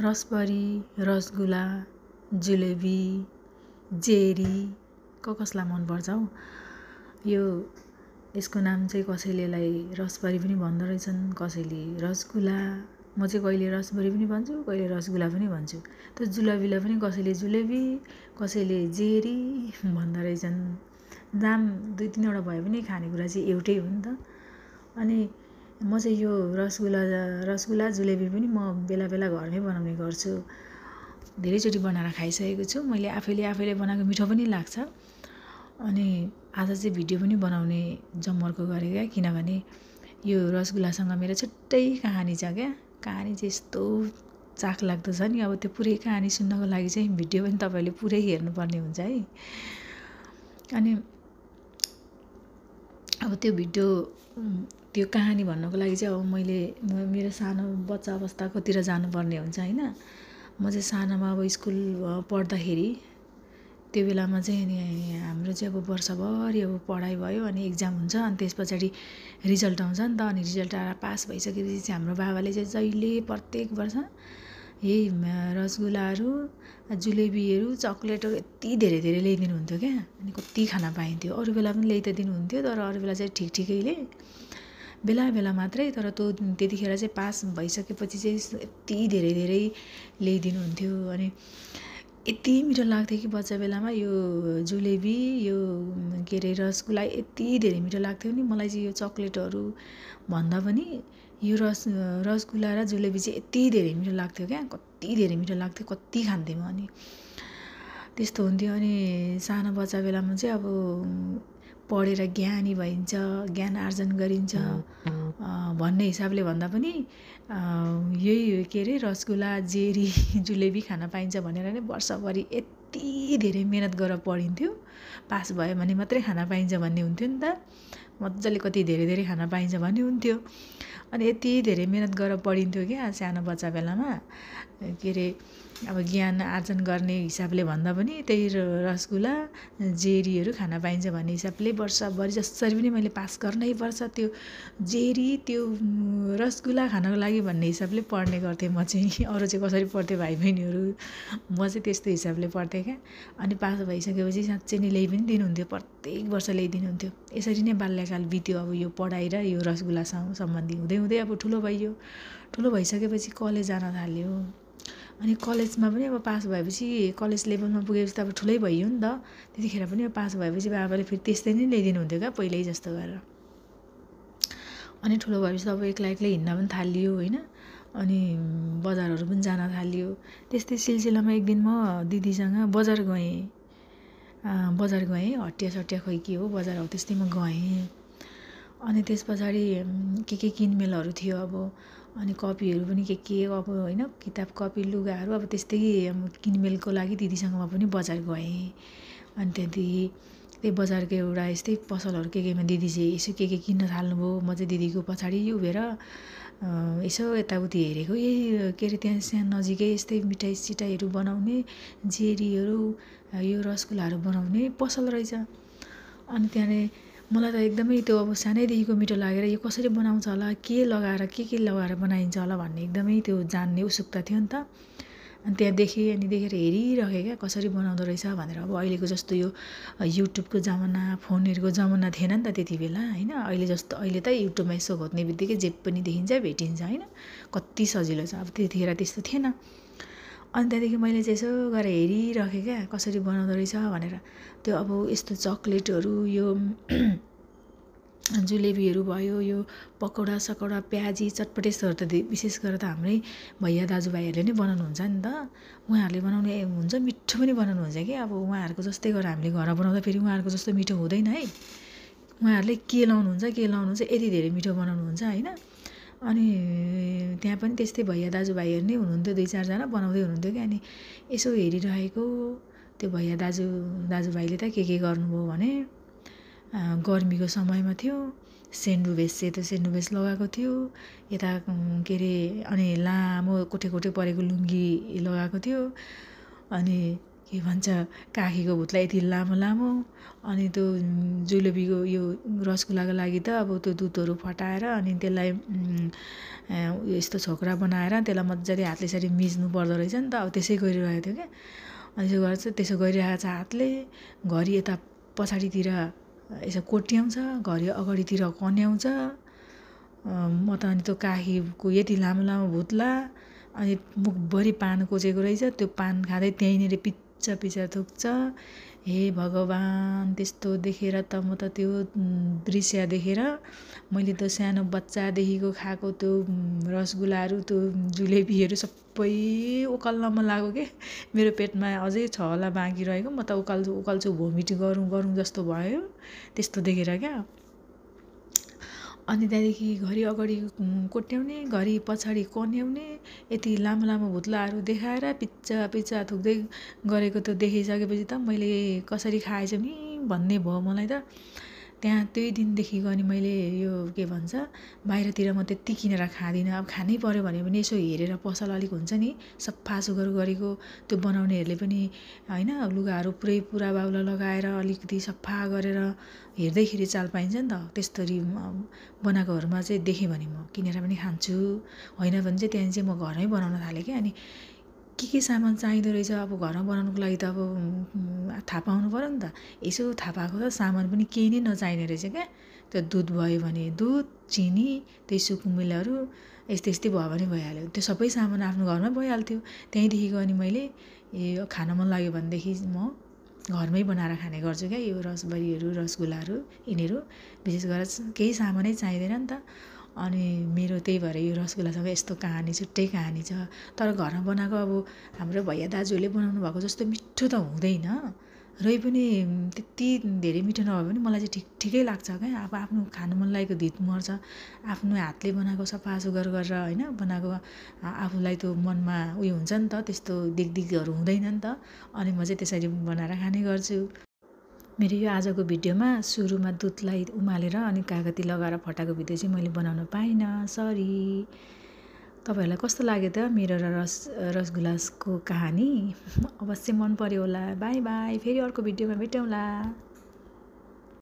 Raspberry, rasgulla, jalebi, जेरी कसलाई मनपर्छ हौ। यसको नाम चाहिँ कसैलेलाई रसबरी पनि भन्दो रहेछन्, कसैले रसगुल्ला। म चाहिँ कहिले रसबरी पनि भन्छु, कहिले रसगुल्ला पनि भन्छु। त्यो जुलाबीलाई पनि कसैले जुलेबी, कसैले जेरी भन्दो रहेछन्। नाम 2-3 वटा भए पनि खानेकुरा चाहिँ एउटै हो नि त। अनि म चाहिँ यो रसगुल्ला जुलेबी पनि म बेला बेला घरमै बनाउने गर्छु। धेरैचोटि बनाएर खाइसकेको छु मैले। आफैले बनाएको मिठो पनि लाग्छ। अनि आज चाहिँ भिडियो पनि बनाउने जमर्को गरेँ क्या, किनभने यो रसगुल्लासँग मेरो छुट्टै कहानी छ क्या। कहानी चाहिँ यस्तो चाखलाग्दो छ नि। अब त्यो पुरै कहानी सुन्नको लागि चाहिँ भिडियो पनि तपाईँले पुरै हेर्नुपर्ने हुन्छ है। अनि अब त्यो भिडियो त्यो कहानी भन्नको लागि चाहिँ अब मेरो सानो बच्चा अवस्थाकोतिर जानुपर्ने हुन्छ होइन। म चाहिँ सानोमा अब स्कुल पढ्दाखेरि त्यो बेलामा चाहिँ अनि हाम्रो चाहिँ अब वर्षभरि अब पढाइ भयो, अनि इक्जाम हुन्छ, अनि त्यस पछाडि रिजल्ट आउँछ नि त। अनि रिजल्ट आएर पास भइसकेपछि चाहिँ हाम्रो बाबाले चाहिँ जहिले प्रत्येक वर्ष यही रसगुल्लाहरू, जुलेबीहरू, चक्लेटहरू यति धेरै धेरै ल्याइदिनुहुन्थ्यो क्या। अनि कति खान पाइन्थ्यो। अरू बेला पनि ल्याइ त दिनुहुन्थ्यो, तर अरू बेला चाहिँ ठिकठिकैले, बेला बेला मात्रै। तर त्यतिखेर चाहिँ पास भइसकेपछि चाहिँ यति धेरै धेरै ल्याइदिनुहुन्थ्यो। अनि यति मिठो लाग्थ्यो कि बच्चा बेलामा यो जुलेबी, यो के अरे रसगुल्ला यति धेरै मिठो लाग्थ्यो नि। मलाई चाहिँ यो चक्लेटहरू भन्दा पनि यो रसगुल्ला र जुलेबी चाहिँ यति धेरै मिठो लाग्थ्यो क्या। कति धेरै मिठो लाग्थ्यो, कति खान्थेँ म। अनि त्यस्तो हुन्थ्यो। अनि सानो बच्चा बेलामा चाहिँ अब पढेर ज्ञानी भइन्छ, ज्ञान आर्जन गरिन्छ भन्ने हिसाबले भन्दा पनि यही के अरे रसगुल्ला, जेरी, जुलेबी खान पाइन्छ भनेर नै वर्षभरि यति धेरै मेहनत गरेर पढिन्थ्यो। पास भयो भने मात्रै खान पाइन्छ भन्ने हुन्थ्यो नि त। मजाले कति धेरै धेरै खान पाइन्छ भन्ने हुन्थ्यो। अनि यति धेरै मेहनत गरेर पढिन्थ्यो क्या सानो बच्चा बेलामा। के अरे अब ज्ञान आर्जन गर्ने हिसाबले भन्दा पनि त्यही रसगुल्ला, जेरीहरू खान पाइन्छ भन्ने हिसाबले वर्षभरि जसरी पनि मैले पास गर्नै पर्छ, त्यो जेरी, त्यो रसगुल्ला खानको लागि भन्ने हिसाबले पढ्ने गर्थेँ म चाहिँ। अरू चाहिँ कसरी पढ्थ्यो भाइ बहिनीहरू, म चाहिँ त्यस्तो हिसाबले पढ्थेँ क्या। अनि पास भइसकेपछि साँच्चै नै ल्याइ पनि दिनुहुन्थ्यो, प्रत्येक वर्ष ल्याइदिनुहुन्थ्यो। यसरी नै बाल्यकाल बित्यो। अब यो पढाइ र यो रसगुल्लासँग सम्बन्धी हुँदै हुँदै अब ठुलो भइयो। ठुलो भइसकेपछि कलेज जान थाल्यो। अनि कलेजमा पनि अब पास भएपछि, कलेज लेभलमा पुगेपछि त अब ठुलै भइयो नि त। त्यतिखेर पनि अब पास भएपछि बाबाले फेरि त्यस्तै नै ल्याइदिनुहुन्थ्यो क्या, पहिल्यै जस्तो गरेर। अनि ठुलो भएपछि त अब एक्लै हिँड्न पनि थालियो होइन। अनि बजारहरू पनि जान थालियो। त्यस्तै सिलसिलामा एक दिन म दिदीसँग बजार गएँ। हटिया खोइ के हो बजार हो, त्यस्तैमा गएँ। अनि त्यस पछाडि के किनमेलहरू थियो अब। अनि कपीहरू पनि के अब होइन, किताब कपी लुगाहरू अब त्यस्तै किनमेलको लागि दिदीसँग म पनि बजार गएँ। अनि त्यहाँदेखि त्यही बजारको एउटा यस्तै पसलहरू केमा दिदी चाहिँ यसो के किन्न थाल्नुभयो। म चाहिँ दिदीको पछाडि उभिएर यसो यताउति हेरेको। यही के अरे त्यहाँ सानो नजिकै यस्तै मिठाई सिठाईहरू बनाउने, जेरीहरू, यो रसगुल्लाहरू बनाउने पसल रहेछ। अनि त्यहाँनिर मलाई त एकदमै त्यो अब सानैदेखिको मिठो लागेर यो कसरी बनाउँछ होला, के लगाएर बनाइन्छ होला भन्ने एकदमै त्यो जान्ने उत्सुकता थियो नि त। अनि त्यहाँ देखेँ, अनि देखेर हेरिरहेँ क्या कसरी बनाउँदो रहेछ भनेर। अब अहिलेको जस्तो यो युट्युबको जमाना, फोनहरूको जमाना थिएन नि त त्यति बेला होइन। अहिले त युट्युबमा यसो खोज्ने बित्तिकै जे पनि देखिन्छ, भेटिन्छ होइन। कति सजिलो छ। अब त्यतिखेर त्यस्तो थिएन। अनि त्यहाँदेखि मैले चाहिँ यसो गरेर हेरिरहेँ क्या कसरी बनाउँदो रहेछ भनेर। त्यो अब यस्तो चक्लेटहरू, यो जुलेबीहरू भयो, यो पकौडा सकौडा, प्याजी, चटपटेसहरू त विशेष गरेर त हाम्रै भैया दाजुभाइहरूले नै बनाउनुहुन्छ नि त। उहाँहरूले बनाउने हुन्छ, मिठो पनि बनाउनुहुन्छ कि। अब उहाँहरूको जस्तै गरेर हामीले घरमा बनाउँदा फेरि उहाँहरूको जस्तो मिठो हुँदैन है। उहाँहरूले के लाउनुहुन्छ यति धेरै मिठो बनाउनुहुन्छ होइन। अनि त्यहाँ पनि त्यस्तै भैया दाजुभाइहरू नै हुनुहुन्थ्यो, 2-4जना बनाउँदै हुनुहुन्थ्यो कि। अनि यसो हेरिरहेको त्यो भैया दाजुभाइले त के गर्नुभयो भने गर्मीको समयमा थियो, सेतो सेन्डुभेस्ट लगाएको थियो, यता के अरे अनि लामो कोठे परेको लुङ्गी लगाएको थियो। अनि के भन्छ काखीको भुत्ला यति लामो लामो अनि त्यो जुलेबीको यो रसगुल्लाको लागि त अब त्यो दुधहरू फटाएर अनि त्यसलाई यस्तो छोक्रा बनाएर त्यसलाई मजाले हातले यसरी मिच्नु पर्दो रहेछ नि त। अब त्यसै गरिरहेको थियो क्या। अनि त्यसो गरेर चाहिँ त्यसो गरिरहेको छ हातले, घरि यता पछाडितिर यसो कोट्याउँछ, घरि अगाडितिर कन्याउँछ। म त अनि त्यो काखीको यति लामो लामो भुत्ला अनि मुखभरि पान कोचेको रहेछ, त्यो पान खाँदै त्यहीँनिर पिच्चा पिच्चा थुक्छ। हे भगवान्, त्यस्तो देखेर त म त त्यो दृश्य देखेर मैले त सानो बच्चादेखिको खाएको त्यो रसगुल्लाहरू त्यो जुलेबीहरू सबै ओकाल्न मन लाग्यो के। मेरो पेटमा अझै छ होला बाँकी रहेको, म त उकाल्छु उकाल्छु भोमिट गरौँ गरौँ जस्तो भयो त्यस्तो देखेर क्या। अनि त्यहाँदेखि घरि अगाडि कोट्याउने, घरि पछाडि कन्याउने, यति लामो लामो भुत्लाहरू देखाएर पिच्चा पिच्चा थुक्दै गरेको त्यो देखिसकेपछि त मैले कसरी खाएछु नि भन्ने भयो मलाई त। त्यहाँ त्यही दिनदेखिको अनि मैले यो के भन्छ बाहिरतिर म त्यति किनेर खाँदिनँ। अब खानै पऱ्यो भने पनि यसो हेरेर पसल अलिक हुन्छ नि, सफा सुग्घर गरेको, त्यो बनाउनेहरूले पनि होइन लुगाहरू पुरै पुरा बाउला लगाएर अलिकति सफा गरेर हेर्दैखेरि चाल पाइन्छ नि त। त्यस्तरी बनाएकोहरूमा चाहिँ देखेँ भने म किनेर पनि खान्छु, होइन भने चाहिँ त्यहाँदेखि चाहिँ म घरमै बनाउन थालेँ क्या। अनि के सामान चाहिँदो रहेछ अब घरमा बनाउनुको लागि त अब थाहा पाउनु पऱ्यो नि त। यसो थाहा पाएको त सामान पनि केही नै नचाहिने रहेछ क्या। त्यो दुध भयो भने दुध, चिनी, त्यही सुकुमेलहरू यस्तै यस्तै भयो भने भइहाल्यो। त्यो सबै सामान आफ्नो घरमै भइहाल्थ्यो। त्यहीँदेखिको अनि मैले यो खान मन लाग्यो भनेदेखि म घरमै बनाएर खाने गर्छु क्या। यो रसबरीहरू, रसगुल्लाहरू यिनीहरू विशेष गरेर केही सामानै चाहिँदैन नि त। अनि मेरो त्यही भएर यो रसगुल्लासँग यस्तो कहानी, छुट्टै कहानी छ। तर घरमा बनाएको अब हाम्रो भैया दाजुहरूले बनाउनु भएको जस्तो मिठो त हुँदैन, रै पनि त्यति धेरै मिठो नभए पनि मलाई चाहिँ ठिकै लाग्छ क्या। अब आफ्नो खानु मन लागेको धित मर्छ, आफ्नो हातले बनाएको सफा सुग्घर गरेर होइन बनाएको आफूलाई त्यो मनमा उयो हुन्छ नि त, त्यस्तो दिगदिगहरू हुँदैन नि त। अनि म चाहिँ त्यसरी बनाएर खाने गर्छु। मेरो यो आजको भिडियोमा सुरुमा दुधलाई उमालेर अनि कागती लगाएर फटाएको भिडियो चाहिँ मैले बनाउन पाइनँ, सरी। तपाईँहरूलाई कस्तो लाग्यो त मेरो र रसगुल्लाको कहानी? अवश्य मन पर्यो होला। बाई बाई, फेरि अर्को भिडियोमा भेटौँला।